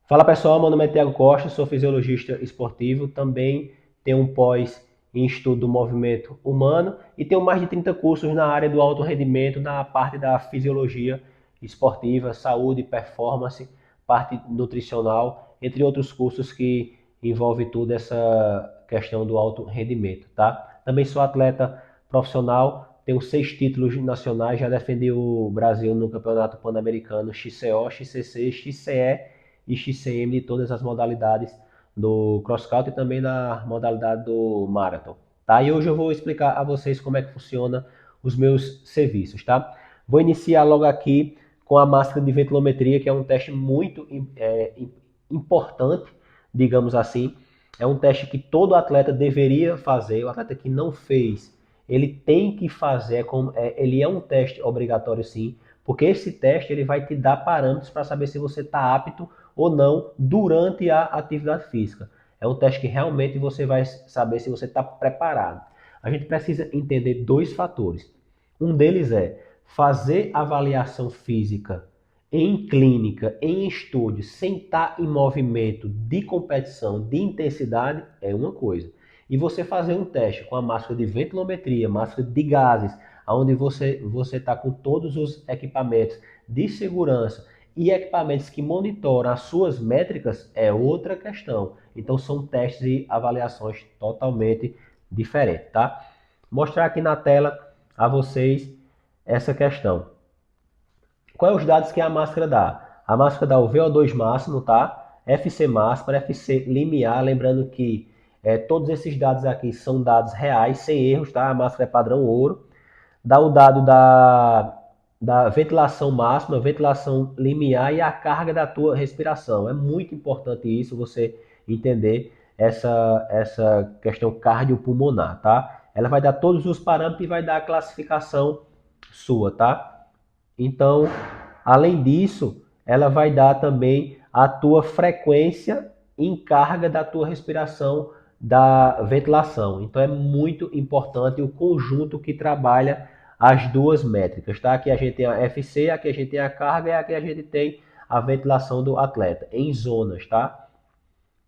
Fala pessoal, meu nome é Thiago Costa, sou fisiologista esportivo, também tenho um pós em estudo do movimento humano e tenho mais de 30 cursos na área do alto rendimento, na parte da fisiologia esportiva, saúde, performance, parte nutricional, entre outros cursos que envolve toda essa questão do alto rendimento, tá? Também sou atleta profissional, tenho 6 títulos nacionais, já defendi o Brasil no Campeonato Pan-Americano XCO, XCC, XCE e XCM de todas as modalidades do cross country e também da modalidade do marathon. Tá? E hoje eu vou explicar a vocês como é que funciona os meus serviços, tá? Vou iniciar logo aqui com a máscara de ventilometria, que é um teste muito importante, digamos assim. É um teste que todo atleta deveria fazer. O atleta que não fez, ele tem que fazer. Ele é um teste obrigatório, sim, porque esse teste ele vai te dar parâmetros para saber se você está apto ou não durante a atividade física. É um teste que realmente você vai saber se você está preparado. A gente precisa entender dois fatores. Um deles é fazer avaliação física em clínica, em estúdio, sem estar em movimento de competição, de intensidade, é uma coisa. E você fazer um teste com a máscara de ventilometria, máscara de gases, onde você está com todos os equipamentos de segurança e equipamentos que monitoram as suas métricas, é outra questão. Então são testes e avaliações totalmente diferentes, tá? Vou mostrar aqui na tela a vocês essa questão. Quais os dados que a máscara dá? A máscara dá o VO2 máximo, tá? FC máximo, FC limiar, lembrando que todos esses dados aqui são dados reais, sem erros, tá? A máscara é padrão ouro. Dá o dado da ventilação máxima, ventilação limiar e a carga da tua respiração. É muito importante isso, você entender essa questão cardiopulmonar, tá? Ela vai dar todos os parâmetros e vai dar a classificação sua, tá? Então, além disso, ela vai dar também a tua frequência em carga da tua respiração da ventilação. Então é muito importante o conjunto que trabalha as duas métricas, tá? Aqui a gente tem a FC, aqui a gente tem a carga e aqui a gente tem a ventilação do atleta em zonas, tá?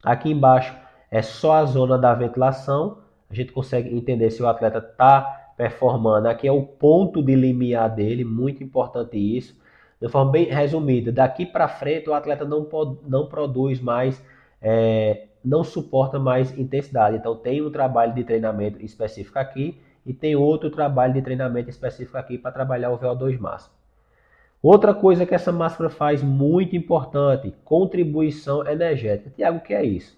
Aqui embaixo é só a zona da ventilação. A gente consegue entender se o atleta está performando. Aqui é o ponto de limiar dele, muito importante isso. De forma bem resumida, daqui para frente o atleta não produz mais, não suporta mais intensidade. Então tem um trabalho de treinamento específico aqui e tem outro trabalho de treinamento específico aqui para trabalhar o VO2 máximo. Outra coisa que essa máscara faz muito importante, contribuição energética. Tiago, o que é isso?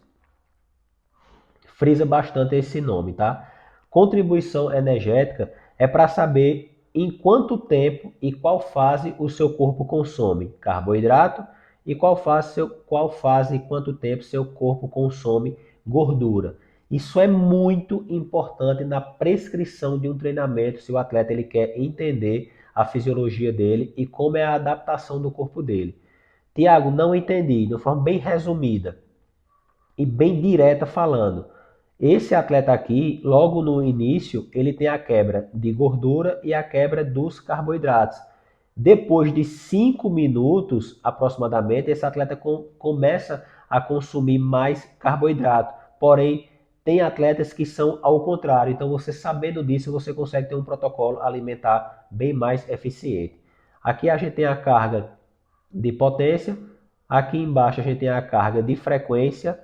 Frisa bastante esse nome, tá? Contribuição energética é para saber em quanto tempo e qual fase o seu corpo consome carboidrato e qual fase e quanto tempo seu corpo consome gordura. Isso é muito importante na prescrição de um treinamento, se o atleta ele quer entender a fisiologia dele e como é a adaptação do corpo dele. Tiago, não entendi, de uma forma bem resumida e bem direta falando. Esse atleta aqui, logo no início, ele tem a quebra de gordura e a quebra dos carboidratos. Depois de 5 minutos, aproximadamente, esse atleta começa a consumir mais carboidrato. Porém, tem atletas que são ao contrário. Então, você sabendo disso, você consegue ter um protocolo alimentar bem mais eficiente. Aqui a gente tem a carga de potência. Aqui embaixo a gente tem a carga de frequência,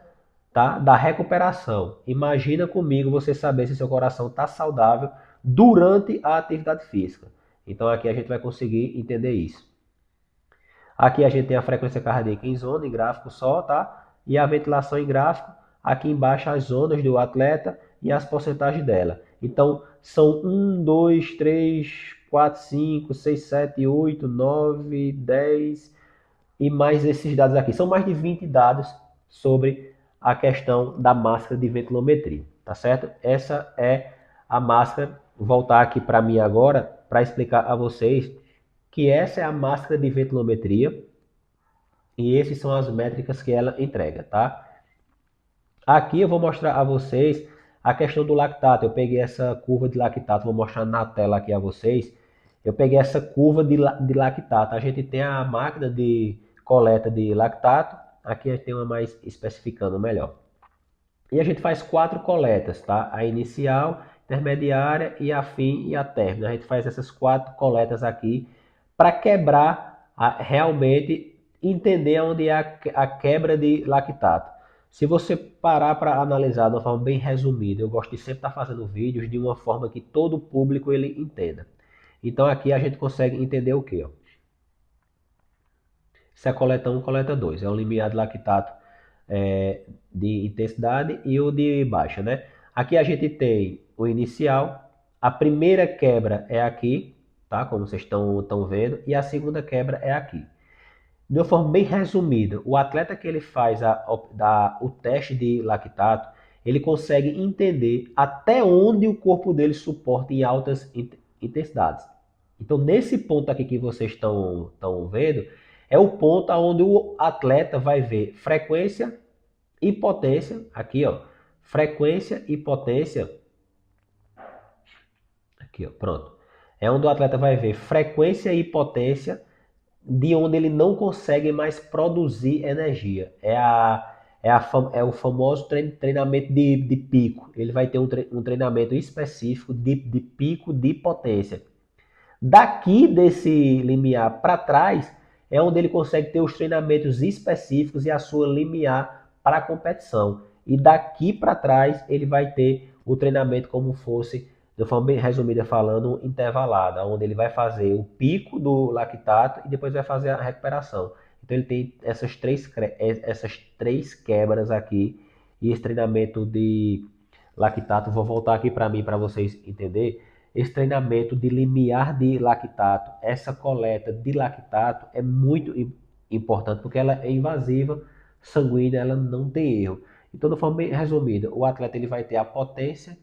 tá? Da recuperação. Imagina comigo você saber se seu coração está saudável durante a atividade física. Então aqui a gente vai conseguir entender isso. Aqui a gente tem a frequência cardíaca em zona, em gráfico só, tá? E a ventilação em gráfico. Aqui embaixo as zonas do atleta e as porcentagens dela. Então são 1, 2, 3, 4, 5, 6, 7, 8, 9, 10 e mais esses dados aqui. São mais de 20 dados sobre a questão da máscara de ventilometria, tá certo? Essa é a máscara. Vou voltar aqui para mim agora para explicar a vocês que essa é a máscara de ventilometria e essas são as métricas que ela entrega, tá? Aqui eu vou mostrar a vocês a questão do lactato. Eu peguei essa curva de lactato, vou mostrar na tela aqui a vocês. Eu peguei essa curva de lactato. A gente tem a máquina de coleta de lactato Aqui a gente tem uma mais especificando melhor. E a gente faz 4 coletas, tá? A inicial, intermediária e a fim e a término. A gente faz essas 4 coletas aqui para quebrar, realmente entender onde é a quebra de lactato. Se você parar para analisar de uma forma bem resumida, eu gosto de sempre estar fazendo vídeos de uma forma que todo o público ele entenda. Então aqui a gente consegue entender o que? Isso é a coleta 1, coleta 2. É o limiar de lactato de intensidade e o de baixa, né? Aqui a gente tem o inicial, a primeira quebra é aqui, tá? Como vocês estão vendo, e a segunda quebra é aqui. De uma forma bem resumida, o atleta que ele faz o teste de lactato, ele consegue entender até onde o corpo dele suporta em altas intensidades. Então, nesse ponto aqui que vocês estão vendo, é o ponto onde o atleta vai ver frequência e potência, aqui ó, frequência e potência, aqui ó, pronto. É onde o atleta vai ver frequência e potência de onde ele não consegue mais produzir energia. É o famoso treinamento de pico. Ele vai ter um treinamento específico de pico de potência. Daqui desse limiar para trás é onde ele consegue ter os treinamentos específicos e a sua limiar para a competição. E daqui para trás ele vai ter o treinamento como fosse, de forma bem resumida falando, intervalada, onde ele vai fazer o pico do lactato e depois vai fazer a recuperação. Então ele tem essas três quebras aqui e esse treinamento de lactato, vou voltar aqui para mim para vocês entenderem. Esse treinamento de limiar de lactato, essa coleta de lactato é muito importante porque ela é invasiva, sanguínea, ela não tem erro. Então, de forma bem resumida, o atleta ele vai ter a potência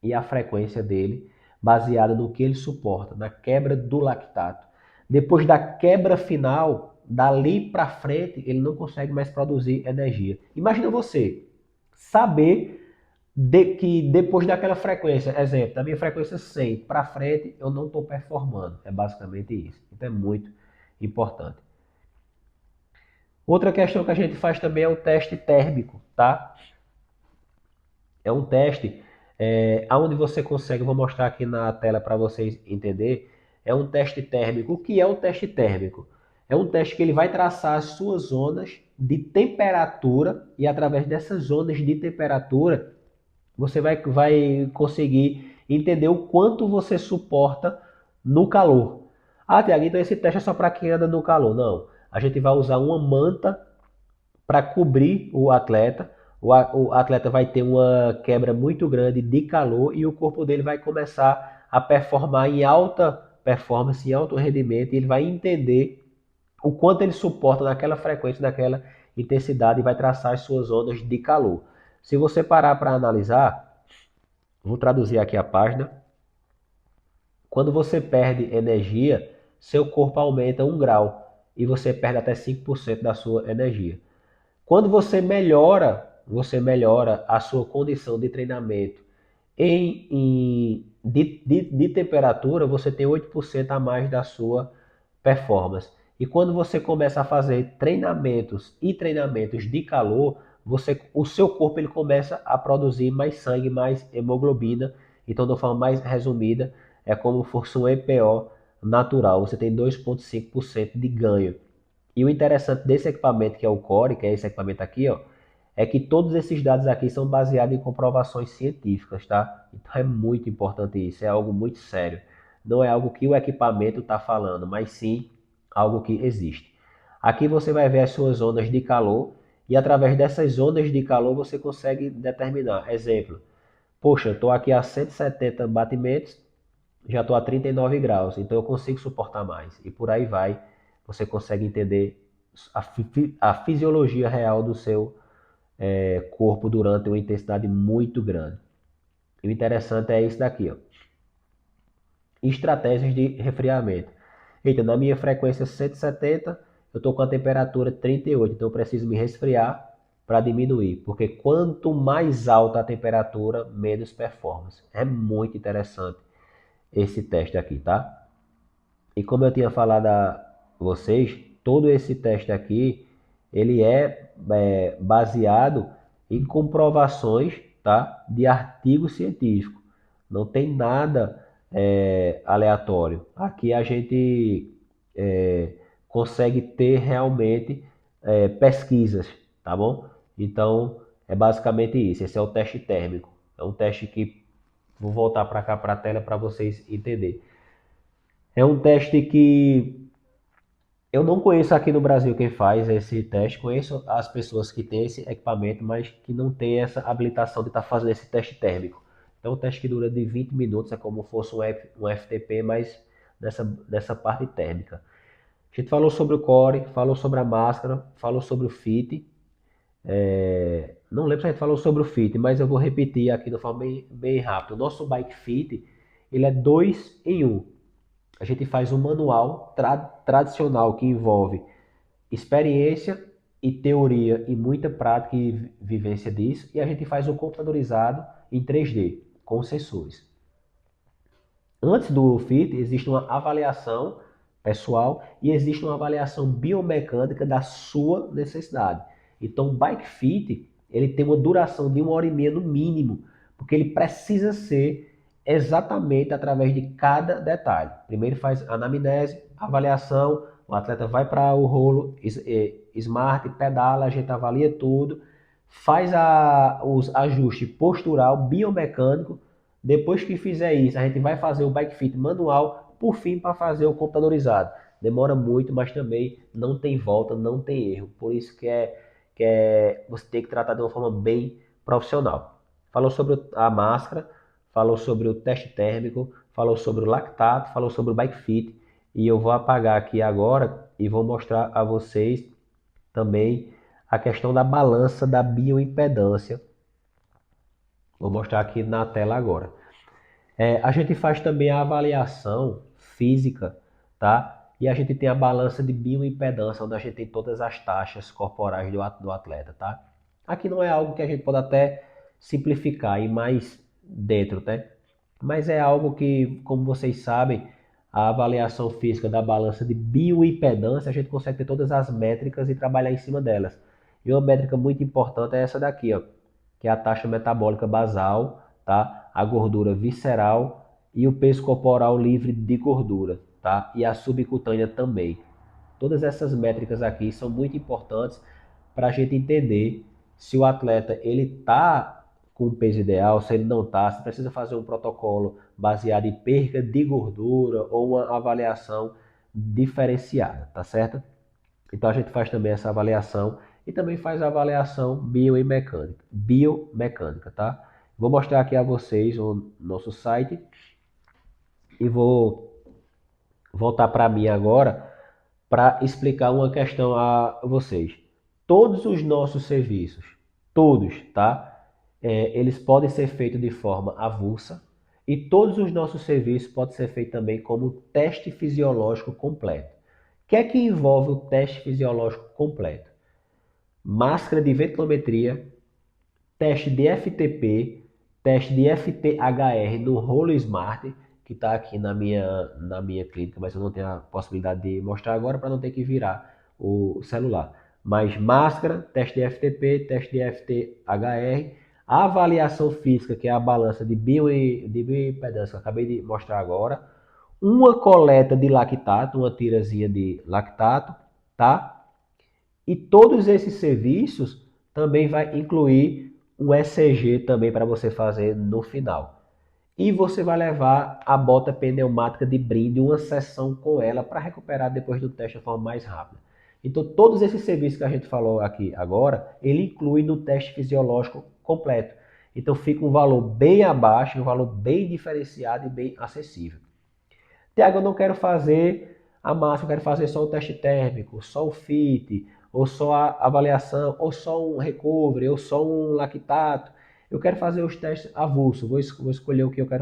e a frequência dele baseada no que ele suporta, na quebra do lactato. Depois da quebra final, dali para frente, ele não consegue mais produzir energia. Imagina você saber que depois daquela frequência, exemplo, da minha frequência 100 para frente, eu não estou performando. É basicamente isso. Então é muito importante. Outra questão que a gente faz também é o teste térmico, tá? É um teste onde você consegue, vou mostrar aqui na tela para vocês entenderem, é um teste térmico. O que é o teste térmico? É um teste que ele vai traçar as suas zonas de temperatura e através dessas zonas de temperatura você vai conseguir entender o quanto você suporta no calor. Ah, Tiago, então esse teste é só para quem anda no calor. Não, a gente vai usar uma manta para cobrir o atleta. O atleta vai ter uma quebra muito grande de calor e o corpo dele vai começar a performar em alta performance, em alto rendimento, e ele vai entender o quanto ele suporta naquela frequência, naquela intensidade e vai traçar as suas zonas de calor. Se você parar para analisar, vou traduzir aqui a página. Quando você perde energia, seu corpo aumenta 1 grau e você perde até 5% da sua energia. Quando você melhora a sua condição de treinamento de temperatura, você tem 8% a mais da sua performance. E quando você começa a fazer treinamentos e treinamentos de calor, o seu corpo ele começa a produzir mais sangue, mais hemoglobina. Então, de uma forma mais resumida, é como se fosse um EPO natural. Você tem 2,5% de ganho. E o interessante desse equipamento, que é o Core, que é esse equipamento aqui, ó, é que todos esses dados aqui são baseados em comprovações científicas, tá? Então é muito importante isso, é algo muito sério. Não é algo que o equipamento está falando, mas sim algo que existe. Aqui você vai ver as suas zonas de calor e através dessas zonas de calor você consegue determinar. Exemplo, poxa, eu estou aqui a 170 batimentos, já estou a 39 graus, então eu consigo suportar mais. E por aí vai, você consegue entender a fisiologia real do seu corpo durante uma intensidade muito grande. E o interessante é isso daqui, ó. Estratégias de resfriamento. Eita, na minha frequência 170, eu estou com a temperatura 38, então eu preciso me resfriar para diminuir, porque quanto mais alta a temperatura, menos performance. É muito interessante esse teste aqui, tá? E como eu tinha falado a vocês, todo esse teste aqui, ele é baseado em comprovações, tá, de artigo científico. Não tem nada aleatório. Aqui a gente consegue ter realmente pesquisas, tá bom? Então é basicamente isso. Esse é o teste térmico. É um teste que vou voltar para cá para a tela para vocês entenderem. É um teste que eu não conheço aqui no Brasil quem faz esse teste. Conheço as pessoas que têm esse equipamento, mas que não tem essa habilitação de estar fazendo esse teste térmico. Então, um teste que dura de 20 minutos, é como se fosse um FTP, mas nessa parte térmica. A gente falou sobre o core, falou sobre a máscara, falou sobre o fit. Não lembro se a gente falou sobre o fit, mas eu vou repetir aqui de forma bem rápida. O nosso bike fit, ele é 2 em 1. A gente faz um manual tradicional que envolve experiência e teoria e muita prática e vivência disso, e a gente faz um computadorizado em 3D com sensores. Antes do FIT, existe uma avaliação pessoal e existe uma avaliação biomecânica da sua necessidade. Então, o Bike Fit, ele tem uma duração de 1 hora e meia no mínimo, porque ele precisa ser exatamente através de cada detalhe. Primeiro faz anamnese, avaliação, o atleta vai para o rolo smart, pedala, a gente avalia tudo, faz os ajustes postural, biomecânico. Depois que fizer isso, a gente vai fazer o bike fit manual, por fim, para fazer o computadorizado. Demora muito, mas também não tem volta, não tem erro. Por isso que você tem que tratar de uma forma bem profissional. Falou sobre a máscara, falou sobre o teste térmico, falou sobre o lactato, falou sobre o bike fit. E eu vou apagar aqui agora e vou mostrar a vocês também a questão da balança da bioimpedância. Vou mostrar aqui na tela agora. A gente faz também a avaliação física, tá? E a gente tem a balança de bioimpedância, onde a gente tem todas as taxas corporais do atleta, tá? Aqui não é algo que a gente pode até simplificar e ir mais dentro, tá? Mas é algo que, como vocês sabem, a avaliação física da balança de bioimpedância, a gente consegue ter todas as métricas e trabalhar em cima delas. E uma métrica muito importante é essa daqui, ó, que é a taxa metabólica basal, tá? A gordura visceral e o peso corporal livre de gordura, tá? E a subcutânea também. Todas essas métricas aqui são muito importantes para a gente entender se o atleta ele está com o peso ideal, se ele não está, se precisa fazer um protocolo baseado em perda de gordura ou uma avaliação diferenciada, tá certo? Então a gente faz também essa avaliação e também faz a avaliação biomecânica, tá? Vou mostrar aqui a vocês o nosso site e vou voltar para mim agora para explicar uma questão a vocês. Todos os nossos serviços, todos, tá? Eles podem ser feitos de forma avulsa e todos os nossos serviços podem ser feitos também como teste fisiológico completo. O que é que envolve o teste fisiológico completo? Máscara de ventilometria, teste de FTP, teste de FTHR no rolo Smart, que está aqui na minha clínica, mas eu não tenho a possibilidade de mostrar agora para não ter que virar o celular. Mas máscara, teste de FTP, teste de FTHR, a avaliação física, que é a balança de bioimpedância, que eu acabei de mostrar agora, uma coleta de lactato, uma tirazinha de lactato, tá? E todos esses serviços também vai incluir um ECG também para você fazer no final. E você vai levar a bota pneumática de brinde, uma sessão com ela para recuperar depois do teste de forma mais rápida. Então, todos esses serviços que a gente falou aqui agora, ele inclui no teste fisiológico completo. Então, fica um valor bem abaixo, um valor bem diferenciado e bem acessível. Tiago, eu não quero fazer a massa, eu quero fazer só o teste térmico, só o fit, ou só a avaliação, ou só um recovery, ou só um lactato. Eu quero fazer os testes avulso, vou escolher o que eu quero